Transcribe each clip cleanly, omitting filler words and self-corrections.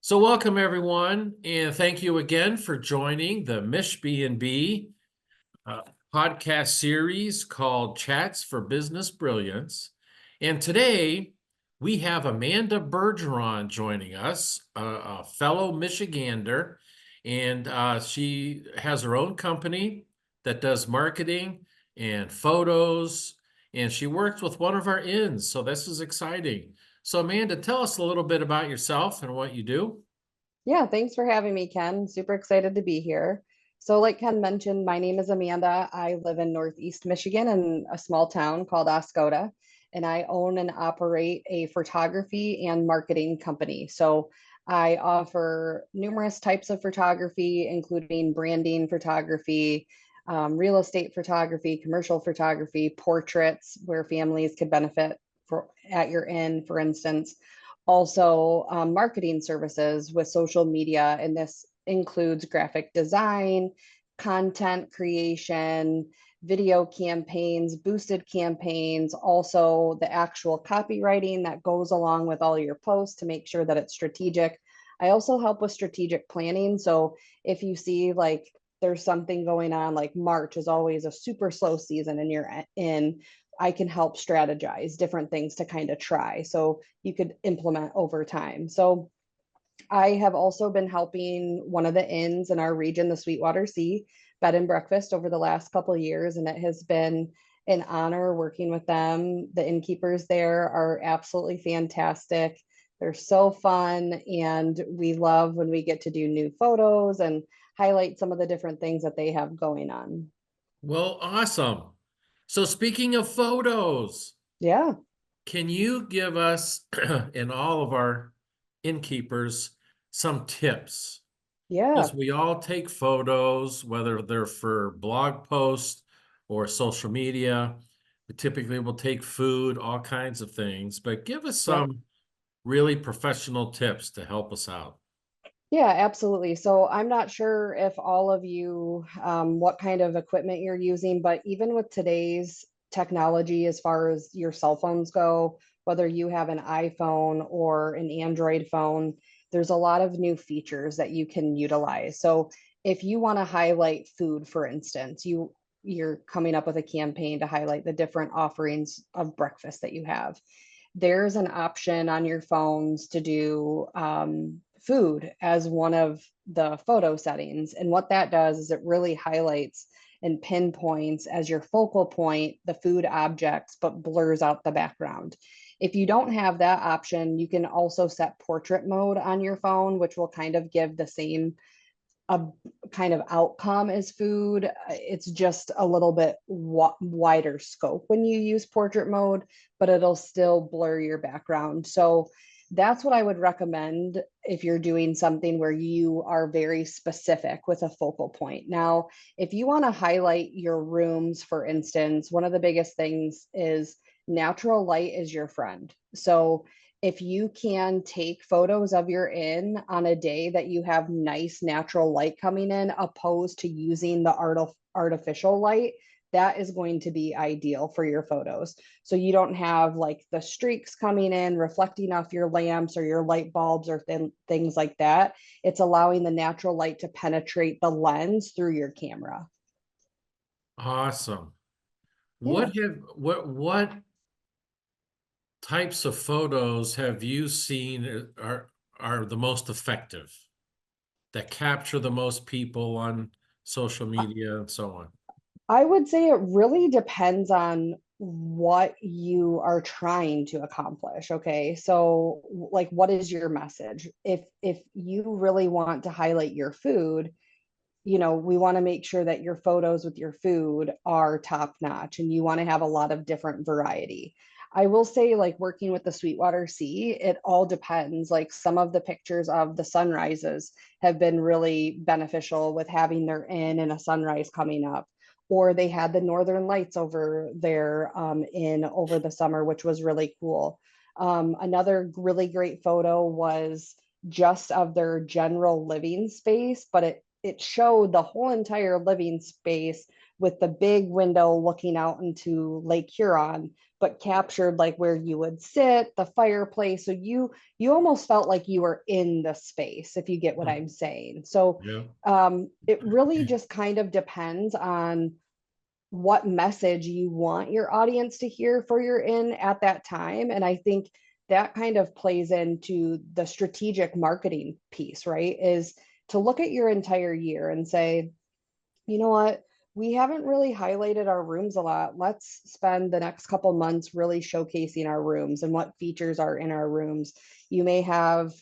So welcome everyone, and thank you again for joining the Mish B&B uh, podcast series called Chats for Business Brilliance. And today we have Amanda Bergeron joining us, a fellow Michigander, and she has her own company that does marketing and photos, and she works with one of our inns. So this is exciting. So Amanda, tell us a little bit about yourself and what you do. Yeah, thanks for having me, Ken. Super excited to be here. So, like Ken mentioned, my name is Amanda. I live in Northeast Michigan in a small town called Oscoda, and I own and operate a photography and marketing company. So, I offer numerous types of photography, including branding photography, real estate photography, commercial photography, portraits where families could benefit for at your inn, for instance, also marketing services with social media, and this includes graphic design, content creation, video campaigns, boosted campaigns, also the actual copywriting that goes along with all your posts to make sure that it's strategic. I also help with strategic planning. So if you see like there's something going on, like March is always a super slow season and you're in, I can help strategize different things to kind of try. So you could implement over time. So I have also been helping one of the inns in our region, the Sweetwater Sea Bed and Breakfast, over the last couple of years, and it has been an honor working with them. The innkeepers there are absolutely fantastic. They're so fun, and we love when we get to do new photos and highlight some of the different things that they have going on. Well, awesome. So speaking of photos, Yeah, can you give us and all of our innkeepers some tips? yeah. Because we all take photos, whether they're for blog posts or social media. We typically will take food, all kinds of things, but give us Yep. some really professional tips to help us out. Yeah, absolutely. So I'm not sure if all of you, what kind of equipment you're using, but even with today's technology, as far as your cell phones go, whether you have an iPhone or an Android phone, there's a lot of new features that you can utilize. So if you want to highlight food, for instance, you're coming up with a campaign to highlight the different offerings of breakfast that you have, there's an option on your phones to do food as one of the photo settings. And what that does is it really highlights and pinpoints as your focal point the food objects, but blurs out the background. If you don't have that option, you can also set portrait mode on your phone, which will kind of give the same a kind of outcome as food. It's just a little bit wider scope when you use portrait mode, but it'll still blur your background. So that's what I would recommend if you're doing something where you are very specific with a focal point. Now, if you want to highlight your rooms, for instance, one of the biggest things is natural light is your friend. So if you can take photos of your inn on a day that you have nice natural light coming in, opposed to using the artificial light, that is going to be ideal for your photos. So you don't have like the streaks coming in, reflecting off your lamps or your light bulbs or things like that. It's allowing the natural light to penetrate the lens through your camera. Awesome. Yeah. What types of photos have you seen are the most effective, that capture the most people on social media and so on? I would say it really depends on what you are trying to accomplish. Okay. So like what is your message? If you really want to highlight your food, we want to make sure that your photos with your food are top notch and you want to have a lot of different variety. I will say, like working with the Sweetwater Sea, it all depends. Like some of the pictures of the sunrises have been really beneficial with having their inn and a sunrise coming up. Or they had the Northern Lights over there in over the summer, which was really cool. Another really great photo was just of their general living space, but it showed the whole entire living space with the big window looking out into Lake Huron, but captured like where you would sit, the fireplace. So you almost felt like you were in the space, if you get what Hmm. I'm saying. So Yeah. it really just kind of depends on what message you want your audience to hear for your in at that time. And I think that kind of plays into the strategic marketing piece, right? Is to look at your entire year and say, you know what? We haven't really highlighted our rooms a lot. Let's spend the next couple months really showcasing our rooms and what features are in our rooms. You may have,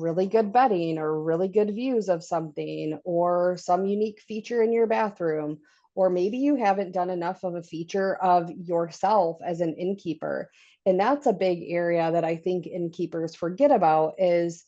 really good bedding or really good views of something or some unique feature in your bathroom. Or maybe you haven't done enough of a feature of yourself as an innkeeper. And that's a big area that I think innkeepers forget about is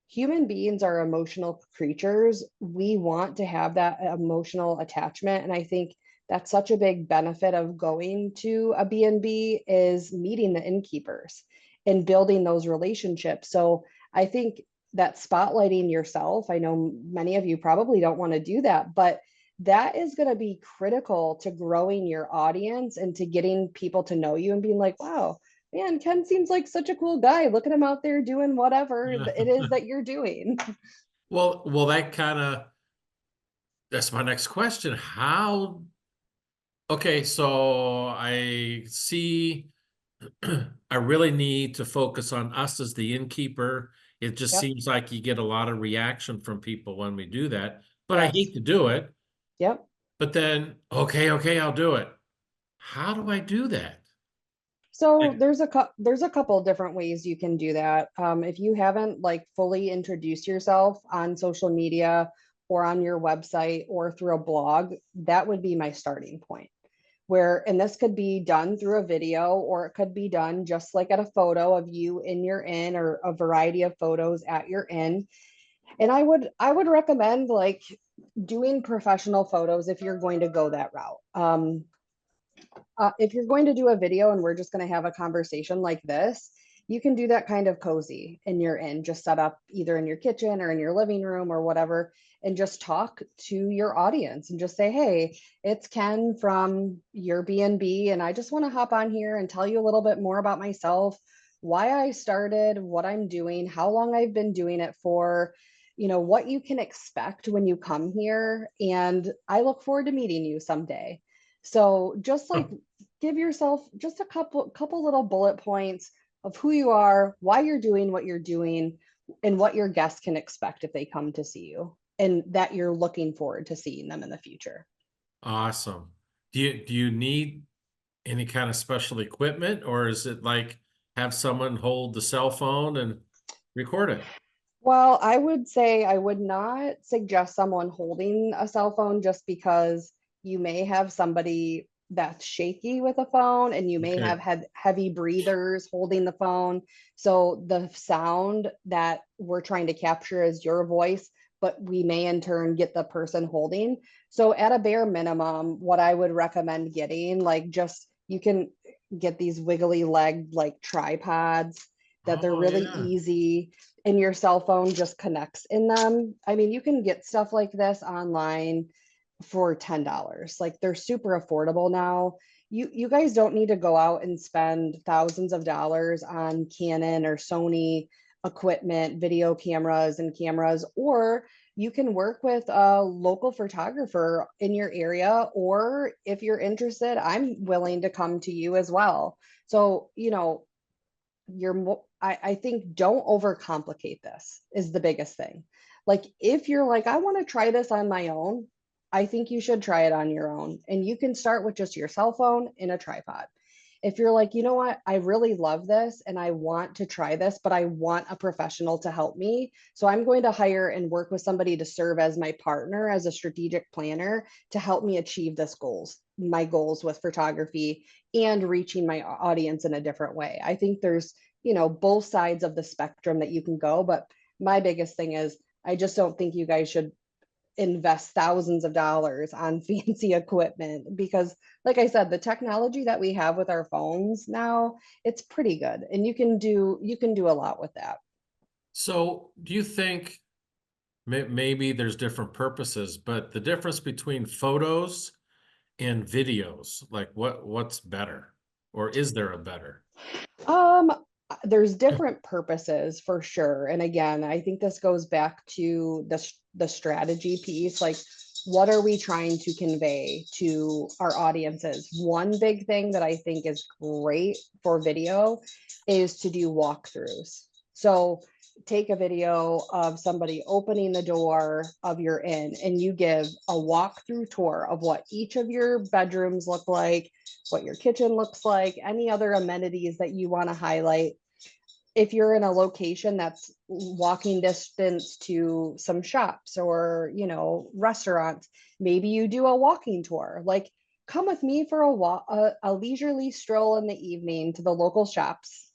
human beings are emotional creatures. We want to have that emotional attachment. And I think that's such a big benefit of going to a B&B is meeting the innkeepers and building those relationships. So I think that spotlighting yourself, I know many of you probably don't want to do that, but that is going to be critical to growing your audience and to getting people to know you and being like, wow, man, Ken seems like such a cool guy. Look at him out there doing whatever it is that you're doing. Well, that's my next question. Okay, so I see I really need to focus on us as the innkeeper. It just Yep. seems like you get a lot of reaction from people when we do that, but I Yes. hate to do it. Yep. But then, okay, I'll do it. How do I do that? So Like, there's a couple different ways you can do that. If you haven't like fully introduced yourself on social media or on your website or through a blog, that would be my starting point. Where, and this could be done through a video or it could be done just like at a photo of you in your inn or a variety of photos at your inn. And I would recommend like doing professional photos if you're going to go that route. If you're going to do a video and we're just going to have a conversation like this, you can do that kind of cozy and you're in, just set up either in your kitchen or in your living room or whatever, and just talk to your audience and just say, hey, it's Ken from your B&B, and I just want to hop on here and tell you a little bit more about myself, why I started, what I'm doing, how long I've been doing it for, what you can expect when you come here. And I look forward to meeting you someday. So just like give yourself just a couple little bullet points of who you are, why you're doing what you're doing, and what your guests can expect if they come to see you, and that you're looking forward to seeing them in the future. awesome. Do you need any kind of special equipment, or is it like have someone hold the cell phone and record it? Well, I would say I would not suggest someone holding a cell phone just because you may have somebody that's shaky with a phone and you may Okay. have had heavy breathers holding the phone. So the sound that we're trying to capture is your voice, but we may in turn get the person holding. So at a bare minimum, what I would recommend getting, like just you can get these wiggly leg like tripods that they're Oh, really yeah. easy and your cell phone just connects in them. I mean, you can get stuff like this online for $10. Like they're super affordable now. You guys don't need to go out and spend thousands of dollars on Canon or Sony equipment, video cameras and cameras, or you can work with a local photographer in your area, or if you're interested, I'm willing to come to you as well. So, I think don't overcomplicate this is the biggest thing. Like if you're like, I want to try this on my own, I think you should try it on your own. And you can start with just your cell phone and a tripod. If you're like, you know what, I really love this and I want to try this, but I want a professional to help me. So I'm going to hire and work with somebody to serve as my partner, as a strategic planner to help me achieve my goals with photography and reaching my audience in a different way. I think there's, both sides of the spectrum that you can go. But my biggest thing is, I just don't think you guys should invest thousands of dollars on fancy equipment because, like I said, the technology that we have with our phones now, it's pretty good. And you can do a lot with that. So do you think maybe there's different purposes, but the difference between photos and videos, like what's better? Or is there a better? Um, there's different purposes for sure. And again, I think this goes back to the strategy piece. Like, what are we trying to convey to our audiences? One big thing that I think is great for video is to do walkthroughs. So take a video of somebody opening the door of your inn and you give a walkthrough tour of what each of your bedrooms look like, what your kitchen looks like, any other amenities that you want to highlight. If you're in a location that's walking distance to some shops or, restaurants, maybe you do a walking tour. Like, come with me for a walk, a leisurely stroll in the evening to the local shops,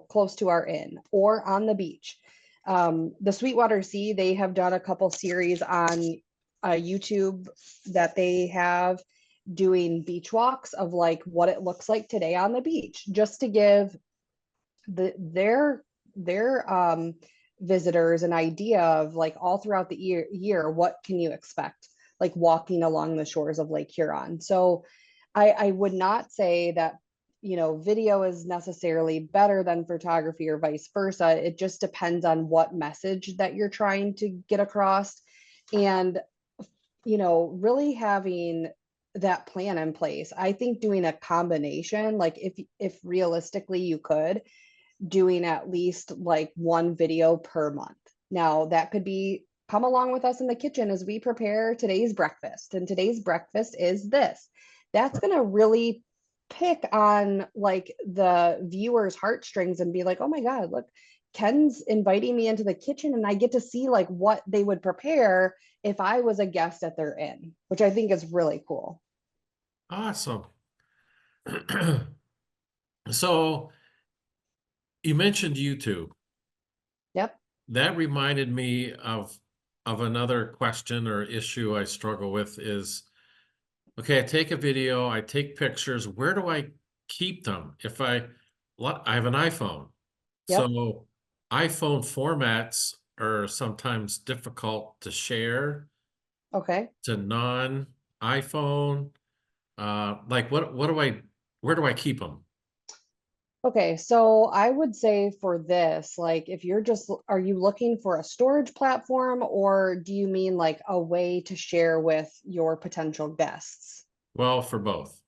close to our inn or on the beach. The Sweetwater Sea, they have done a couple series on YouTube that they have doing beach walks of like what it looks like today on the beach, just to give their visitors an idea of like all throughout the year what can you expect, like walking along the shores of Lake Huron. So I would not say that video is necessarily better than photography or vice versa. It just depends on what message that you're trying to get across, and really having that plan in place. I think doing a combination, like if realistically you could, doing at least like one video per month. Now that could be come along with us in the kitchen as we prepare today's breakfast. And today's breakfast is this. That's going to really pick on like the viewer's heartstrings and be like, oh my God, look, Ken's inviting me into the kitchen and I get to see like what they would prepare if I was a guest at their inn, which I think is really cool. Awesome. So you mentioned YouTube. Yep. That reminded me of another question or issue I struggle with is, okay, I take a video, I take pictures, where do I keep them? I have an iPhone, Yep. so iPhone formats are sometimes difficult to share Okay. to non-iPhone. Like what do where do I keep them? Okay, so I would say for this, like if you're just, are you looking for a storage platform or do you mean like a way to share with your potential guests? Well, for both.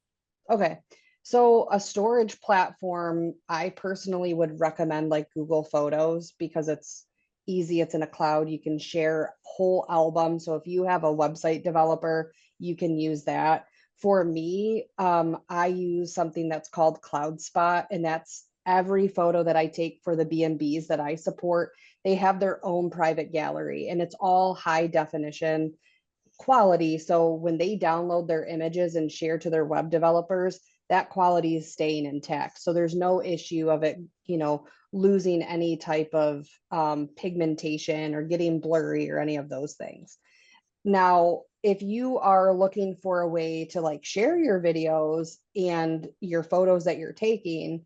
Okay, so a storage platform, I personally would recommend like Google Photos because it's easy, it's in a cloud, you can share whole albums. So if you have a website developer, you can use that. For me, I use something that's called CloudSpot, and that's every photo that I take for the B&Bs that I support. They have their own private gallery, and it's all high definition quality. So when they download their images and share to their web developers, that quality is staying intact. So there's no issue of it, losing any type of pigmentation or getting blurry or any of those things. Now, if you are looking for a way to like share your videos and your photos that you're taking,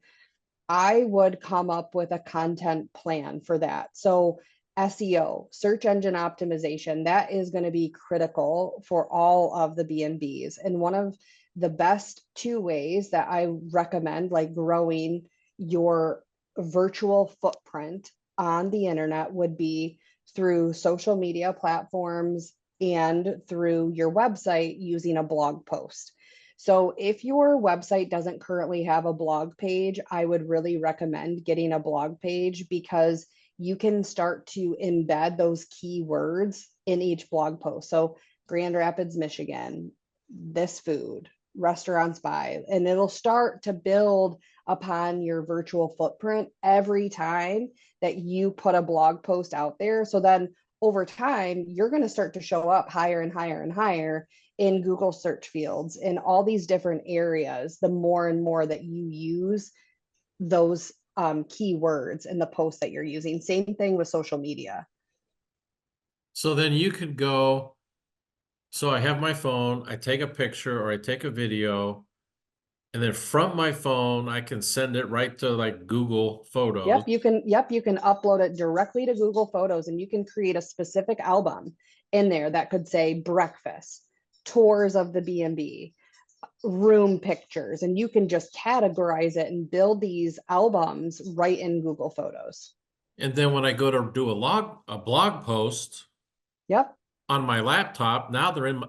I would come up with a content plan for that. So SEO, search engine optimization, that is going to be critical for all of the B&Bs. And one of the best two ways that I recommend like growing your virtual footprint on the internet would be through social media platforms and through your website using a blog post. So if your website doesn't currently have a blog page, I would really recommend getting a blog page because you can start to embed those keywords in each blog post. So Grand Rapids, Michigan, this food, restaurants by, and it'll start to build upon your virtual footprint every time that you put a blog post out there. So then over time, you're going to start to show up higher and higher and higher in Google search fields in all these different areas, the more and more that you use those keywords in the posts that you're using. Same thing with social media. So then you could go, so I have my phone, I take a picture or I take a video. And then from my phone, I can send it right to like Google Photos. Yep, you can upload it directly to Google Photos and you can create a specific album in there that could say breakfast, tours of the B&B, room pictures, and you can just categorize it and build these albums right in Google Photos. And then when I go to do a blog post Yep, on my laptop, now they're in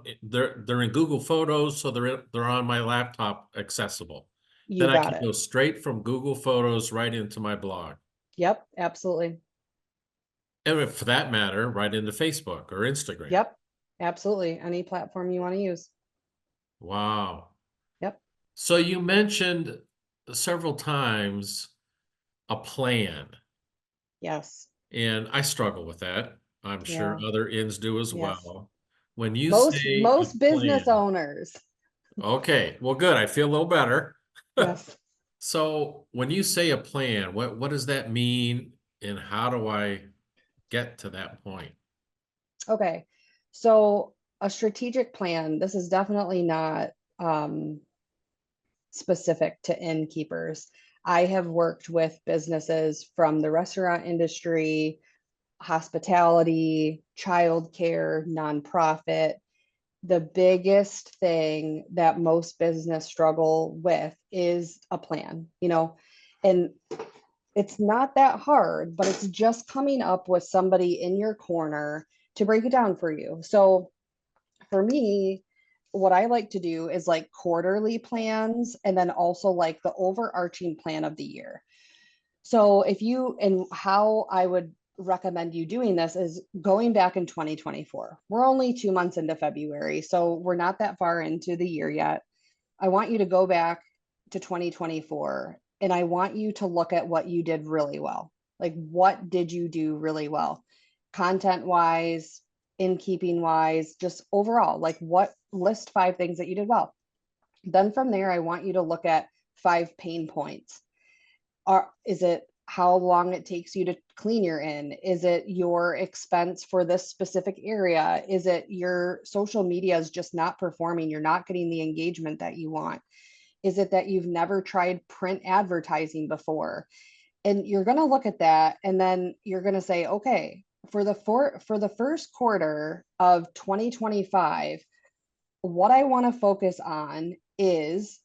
Google Photos, so they're on my laptop accessible. you Then I got can it. go straight from Google Photos right into my blog. Yep, absolutely. And for that matter, right into Facebook or Instagram. Yep, absolutely. Any platform you want to use. Wow. Yep. So you mentioned several times a plan, Yes. and I struggle with that. I'm sure Yeah. other ins do as Yes. well. When you Most say a most business plan, owners. okay, well, good. I feel a little better. Yes. So when you say a plan, what does that mean, and how do I get to that point? Okay. So a strategic plan, this is definitely not specific to innkeepers. I have worked with businesses from the restaurant industry, hospitality, childcare, nonprofit. The biggest thing that most business struggle with is a plan, and it's not that hard, but it's just coming up with somebody in your corner to break it down for you. So for me, what I like to do is like quarterly plans and then also like the overarching plan of the year. So if you and how I would recommend you doing this is going back in 2024. We're only 2 months into February, so we're not that far into the year yet. I want you to go back to 2024 and I want you to look at what you did really well. Like, what did you do really well? Content wise, in keeping wise, just overall, like what list 5 things that you did well. Then from there, I want you to look at 5 pain points. Is it how long it takes you to clean your inn? Is it your expense for this specific area? Is it your social media is just not performing? You're not getting the engagement that you want? Is it that you've never tried print advertising before? And you're going to look at that and then you're going to say, okay, for the first quarter of 2025, what I want to focus on is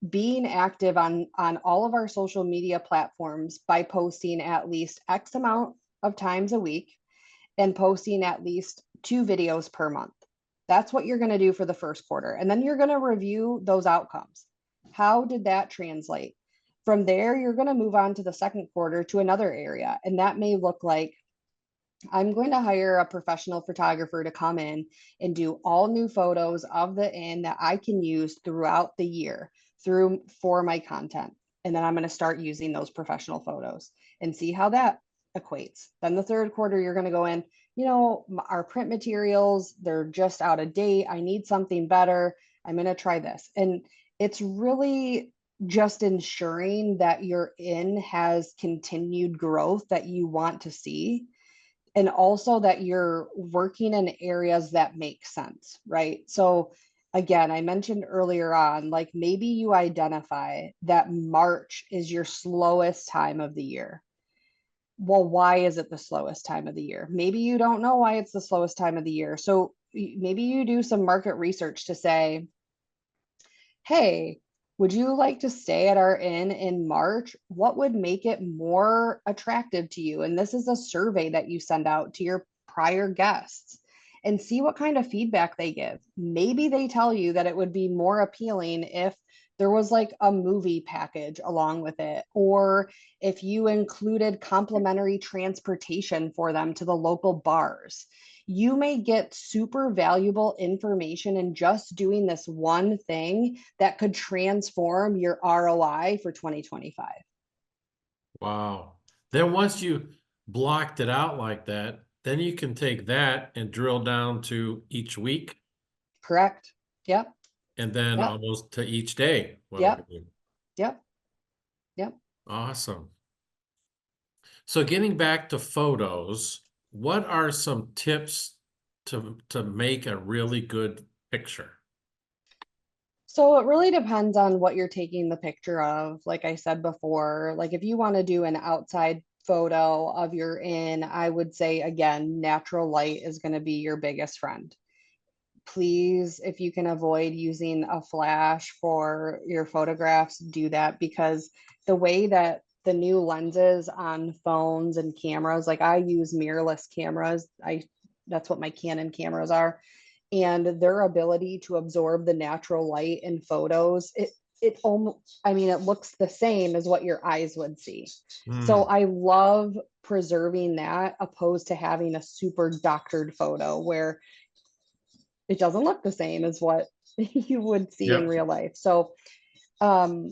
being active on all of our social media platforms by posting at least X amount of times a week and posting at least 2 videos per month. That's what you're going to do for the first quarter. And then you're going to review those outcomes. How did that translate? From there, you're going to move on to the second quarter to another area. And that may look like I'm going to hire a professional photographer to come in and do all new photos of the inn that I can use throughout the year through for my content. And then I'm going to start using those professional photos and see how that equates. Then the third quarter, you're going to go in, our print materials, they're just out of date. I need something better. I'm going to try this. And it's really just ensuring that your inn has continued growth that you want to see, and also that you're working in areas that make sense, right? So again, I mentioned earlier on, like maybe you identify that March is your slowest time of the year. Well, why is it the slowest time of the year? Maybe you don't know why it's the slowest time of the year. So maybe you do some market research to say, hey, would you like to stay at our inn in March? What would make it more attractive to you? And this is a survey that you send out to your prior guests and see what kind of feedback they give. Maybe they tell you that it would be more appealing if there was like a movie package along with it, or if you included complimentary transportation for them to the local bars. You may get super valuable information in just doing this one thing that could transform your ROI for 2025. Wow. Then once you blocked it out like that, then you can take that and drill down to each week Correct. Yep. and then Yep. almost to each day what I'm Yep. doing. Yep. Yep. Awesome. So getting back to photos, what are some tips to make a really good picture? So it really depends on what you're taking the picture of. Like I said before, like if you want to do an outside photo of your inn, I would say again, natural light is going to be your biggest friend. Please, if you can avoid using a flash for your photographs, do that, because the way that the new lenses on phones and cameras, like I use mirrorless cameras. That's what my Canon cameras are, and their ability to absorb the natural light in photos, it almost, I mean, it looks the same as what your eyes would see. So Hmm. I love preserving that opposed to having a super doctored photo where it doesn't look the same as what you would see in Yep. real life. So um,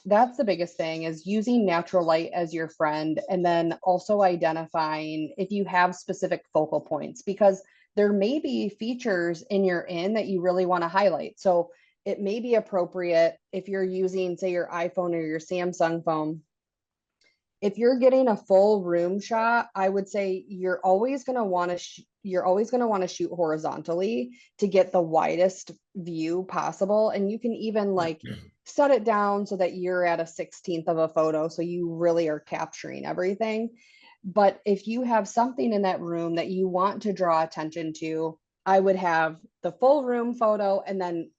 that's the biggest thing, is using natural light as your friend, and then also identifying if you have specific focal points, because there may be features in your inn that you really want to highlight. So it may be appropriate if you're using, say, your iPhone or your Samsung phone. If you're getting a full room shot, I would say you're always going to want to shoot horizontally to get the widest view possible. And you can even like set it down so that you're at a 16th of a photo, so you really are capturing everything. But if you have something in that room that you want to draw attention to, I would have the full room photo and then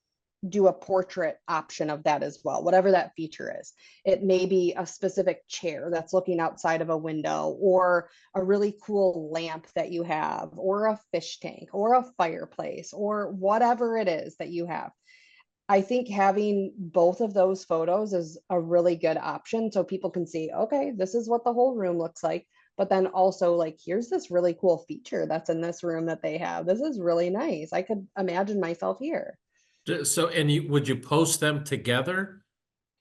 do a portrait option of that as well, whatever that feature is. It may be a specific chair that's looking outside of a window, or a really cool lamp that you have, or a fish tank, or a fireplace, or whatever it is that you have. I think having both of those photos is a really good option so people can see, okay, this is what the whole room looks like. But then also, like, here's this really cool feature that's in this room that they have. This is really nice. I could imagine myself here. So, and would you post them together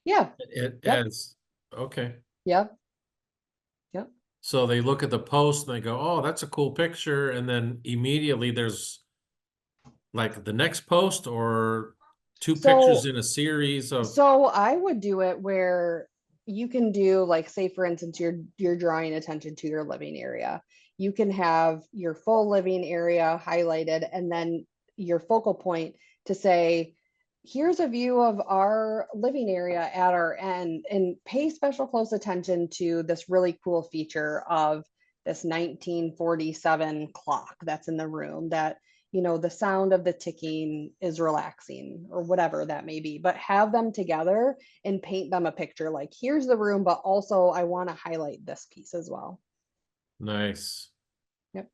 Yeah. Yep. as, okay. Yep. Yep. So they look at the post and they go, oh, that's a cool picture. And then immediately there's like the next post or two pictures So in a series of, So I would do it where you can do, like, say for instance, you're drawing attention to your living area. You can have your full living area highlighted and then your focal point to say, here's a view of our living area at our end, and pay special close attention to this really cool feature of this 1947 clock that's in the room that, the sound of the ticking is relaxing, or whatever that may be. But have them together and paint them a picture, like, here's the room, but also I want to highlight this piece as well. nice. Yep.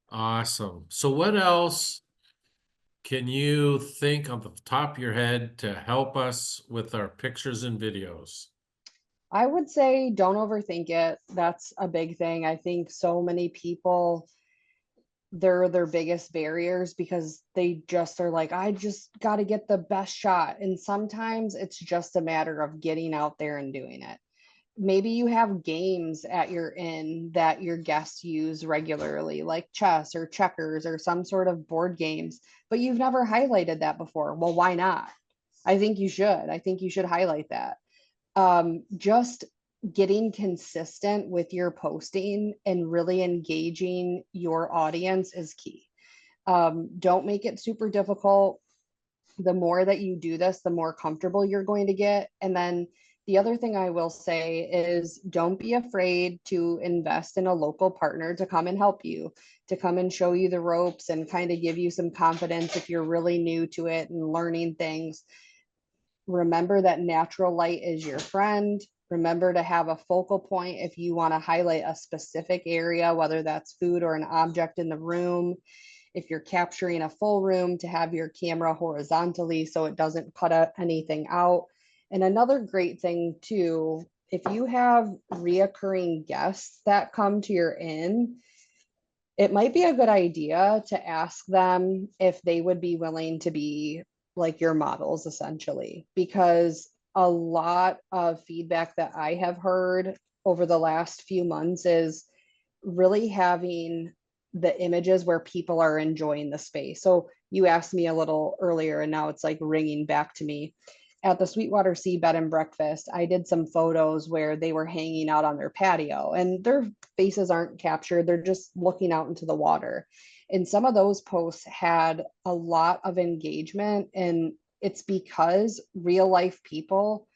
Awesome. So what else can you think on the top of your head to help us with our pictures and videos? I would say don't overthink it. That's a big thing. I think so many people, they're their biggest barriers because they just are like, I just got to get the best shot. And sometimes it's just a matter of getting out there and doing it. Maybe you have games at your inn that your guests use regularly, like chess or checkers or some sort of board games, but you've never highlighted that before. Well, why not? I think you should. I think you should highlight that. Just getting consistent with your posting and really engaging your audience is key. Don't make it super difficult. The more that you do this, the more comfortable you're going to get. And then the other thing I will say is, don't be afraid to invest in a local partner to come and help you, to come and show you the ropes and kind of give you some confidence if you're really new to it and learning things. Remember that natural light is your friend. Remember to have a focal point if you want to highlight a specific area, whether that's food or an object in the room. If you're capturing a full room, to have your camera horizontally so it doesn't cut anything out. And another great thing too, if you have reoccurring guests that come to your inn, it might be a good idea to ask them if they would be willing to be like your models, essentially, because a lot of feedback that I have heard over the last few months is really having the images where people are enjoying the space. So you asked me a little earlier, and now it's like ringing back to me. At the Sweetwater Sea Bed and Breakfast, I did some photos where they were hanging out on their patio and their faces aren't captured. They're just looking out into the water. And some of those posts had a lot of engagement, and it's because real life people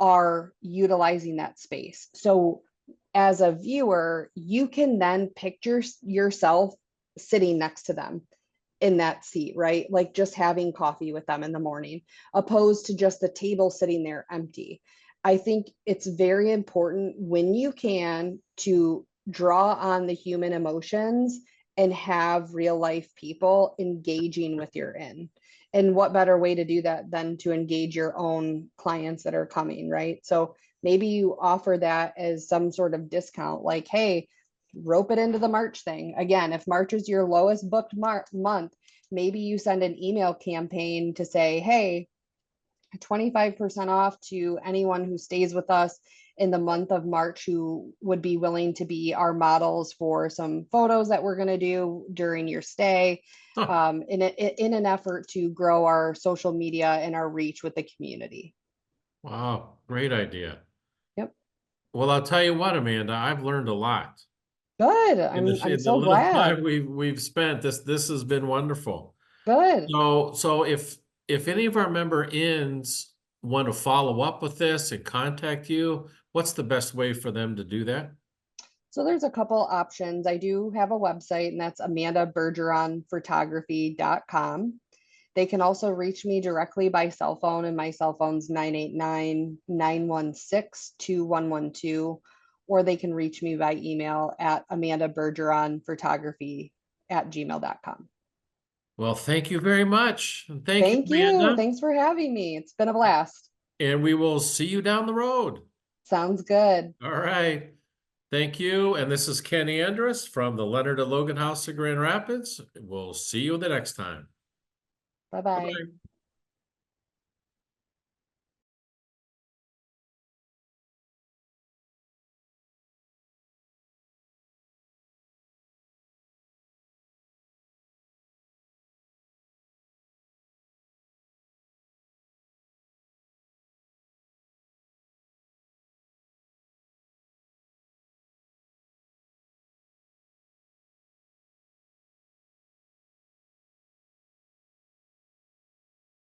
are utilizing that space. So as a viewer, you can then picture yourself sitting next to them in that seat, right? Like just having coffee with them in the morning, opposed to just the table sitting there empty. I think it's very important when you can to draw on the human emotions and have real life people engaging with your inn. And what better way to do that than to engage your own clients that are coming, right? So maybe you offer that as some sort of discount, like, hey, rope it into the March thing. Again, if March is your lowest booked month, maybe you send an email campaign to say, hey, 25% off to anyone who stays with us in the month of March who would be willing to be our models for some photos that we're going to do during your stay, Huh, in an effort to grow our social media and our reach with the community. wow, great idea. Yep. Well, I'll tell you what, Amanda, I've learned a lot Good. in I'm in the so little glad. time we've spent. This has been wonderful. Good. So if any of our member inns want to follow up with this and contact you, what's the best way for them to do that? So there's a couple options. I do have a website, and that's amandabergeronphotography.com. They can also reach me directly by cell phone, and my cell phone's 989-916-2112, or they can reach me by email at amandabergeronphotography@gmail.com. Well, thank you very much. And thank you, Thank you. Amanda. Thanks for having me. It's been a blast. And we will see you down the road. Sounds good. All right. Thank you. And this is Kenny Andrus from the Leonard and Logan House of Grand Rapids. We'll see you the next time. Bye bye. Bye-bye.